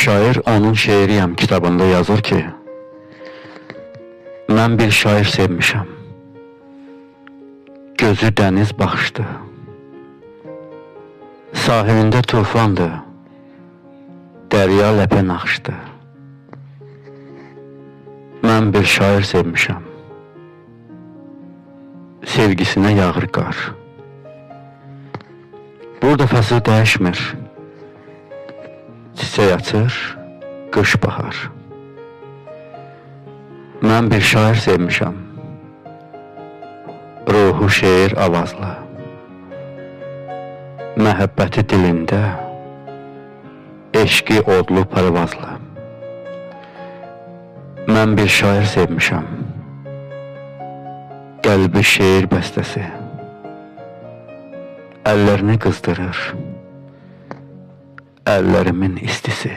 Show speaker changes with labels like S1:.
S1: Şair onun şeiriyəm kitabında yazır ki, mən bir şair sevmişəm. Gözü dəniz baxışdı. Sahilində tufandı. Dərya ləpə naxışdı. Mən bir şair sevmişəm. Sevgisinə yağır qar. Burada fəsil dəyişmir. Çiçək açır, qış bahar. Mən bir şair sevmişəm. Ruhu şeir avazlı. Məhəbbəti dilində, eşqi odlu parvazlı. Mən bir şair sevmişəm. Qəlbi şeir bəstəsi. Əllərini qızdırır. Əllərimin istisi.